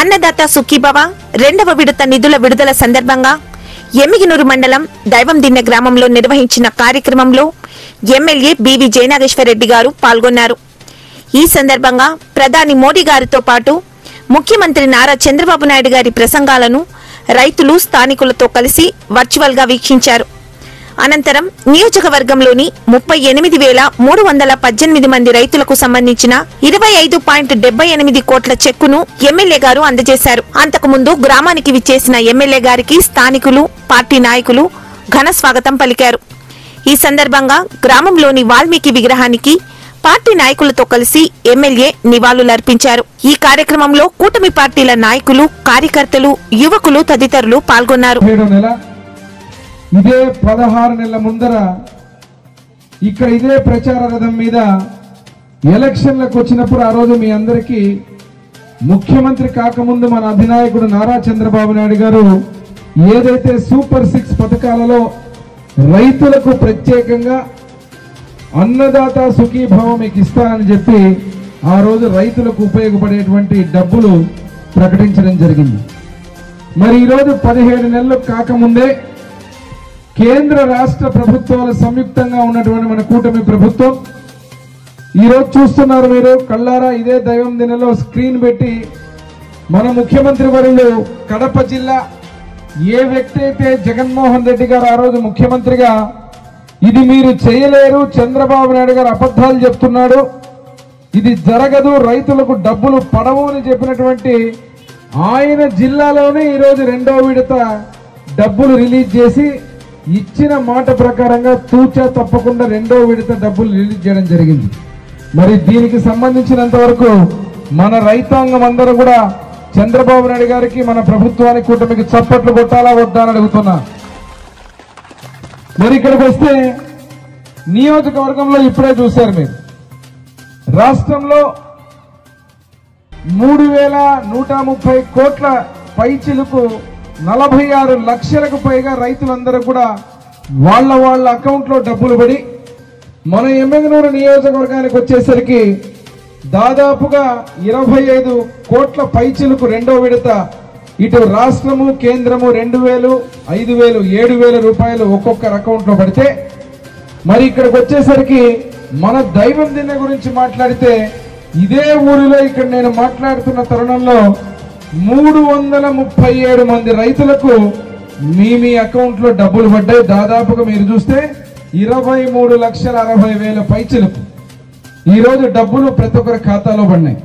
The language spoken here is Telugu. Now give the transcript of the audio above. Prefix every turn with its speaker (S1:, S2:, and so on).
S1: అన్నదాత సుఖీభవ రెండవ విడత నిధుల విడుదల సందర్భంగా ఎమ్మిగినూరు మండలం దైవందిన్నె గ్రామంలో నిర్వహించిన కార్యక్రమంలో ఎమ్మెల్యే బివి జయనాగేశ్వరరెడ్డి గారు పాల్గొన్నారు. ఈ సందర్భంగా ప్రధాని మోడీ గారితో పాటు ముఖ్యమంత్రి నారా చంద్రబాబు నాయుడు గారి ప్రసంగాలను రైతులు స్థానికులతో కలిసి వర్చువల్ గా వీక్షించారు. అనంతరం నియోజకవర్గంలోని 38,318 మంది రైతులకు సంబంధించిన 25.78 కోట్ల చెక్కును ఎమ్మెల్యే గారు అందజేశారు. అంతకుముందు గ్రామానికి విచ్చేసిన ఎమ్మెల్యే గారికి స్థానికులు, పార్టీ నాయకులు ఘన స్వాగతం పలికారు. ఈ సందర్భంగా గ్రామంలోని వాల్మీకి విగ్రహానికి పార్టీ నాయకులతో కలిసి ఎమ్మెల్యే నివాళులర్పించారు. ఈ కార్యక్రమంలో కూటమి పార్టీల నాయకులు, కార్యకర్తలు, యువకులు తదితరులు పాల్గొన్నారు.
S2: ఇదే 16 నెలల ముందర ఇక్కడ ఇదే ప్రచార రథం మీద ఎలక్షన్లకు వచ్చినప్పుడు ఆ రోజు మీ అందరికీ ముఖ్యమంత్రి కాకముందు మన అధినాయకుడు నారా చంద్రబాబు నాయుడు గారు ఏదైతే సూపర్ 6 పథకాలలో రైతులకు ప్రత్యేకంగా అన్నదాత సుఖీభవ మీకు ఇస్తానని చెప్పి ఆ రోజు రైతులకు ఉపయోగపడేటువంటి డబ్బులు ప్రకటించడం జరిగింది. మరి ఈరోజు 17 నెలలు కాకముందే కేంద్ర రాష్ట్ర ప్రభుత్వాలు సంయుక్తంగా ఉన్నటువంటి మన కూటమి ప్రభుత్వం ఈరోజు చూస్తున్నారు మీరు కళ్ళారా. ఇదే దైవందిన్నెలో స్క్రీన్ పెట్టి మన ముఖ్యమంత్రి వర్యులు కడప జిల్లా ఏ వ్యక్తి అయితే జగన్మోహన్ రెడ్డి గారు ఆ రోజు ముఖ్యమంత్రిగా ఇది మీరు చేయలేరు, చంద్రబాబు నాయుడు గారు అబద్ధాలు చెప్తున్నాడు, ఇది జరగదు, రైతులకు డబ్బులు పడవు అని చెప్పినటువంటి ఆయన జిల్లాలోనే ఈరోజు రెండో విడత డబ్బులు రిలీజ్ చేసి ఇచ్చిన మాట ప్రకారంగా తూచా తప్పకుండా రెండో విడత డబ్బులు రిలీజ్ చేయడం జరిగింది. మరి దీనికి సంబంధించినంత వరకు మన రైతాంగం అందరూ కూడా చంద్రబాబు నాయుడు గారికి, మన ప్రభుత్వానికి, కూటమికి చప్పట్లు కొట్టాలా వద్దా అని అడుగుతున్నా. మరి ఇక్కడికి వస్తే నియోజకవర్గంలో ఇప్పుడే చూశారు మీరు, రాష్ట్రంలో 3,130 కోట్ల పైచిలకు 46 లక్షలకు పైగా రైతులందరూ కూడా వాళ్ళ అకౌంట్లో డబ్బులు పడి మన ఎమ్మిగనూరు నియోజకవర్గానికి వచ్చేసరికి దాదాపుగా 25 కోట్ల పైచిలకు రెండో విడత ఇటు రాష్ట్రము, కేంద్రము 2,000, 5,000, 7,000 రూపాయలు ఒక్కొక్కరు అకౌంట్లో పడితే, మరి ఇక్కడికి వచ్చేసరికి మన దైవందిన్నె గురించి మాట్లాడితే ఇదే ఊరిలో ఇక్కడ నేను మాట్లాడుతున్న తరుణంలో 337 మంది రైతులకు మీ అకౌంట్లో డబ్బులు పడ్డాయి. దాదాపుగా మీరు చూస్తే 23,60,60,000 పైచిలకు ఈరోజు డబ్బులు ప్రతి ఒక్కరి ఖాతాలో పడినాయి.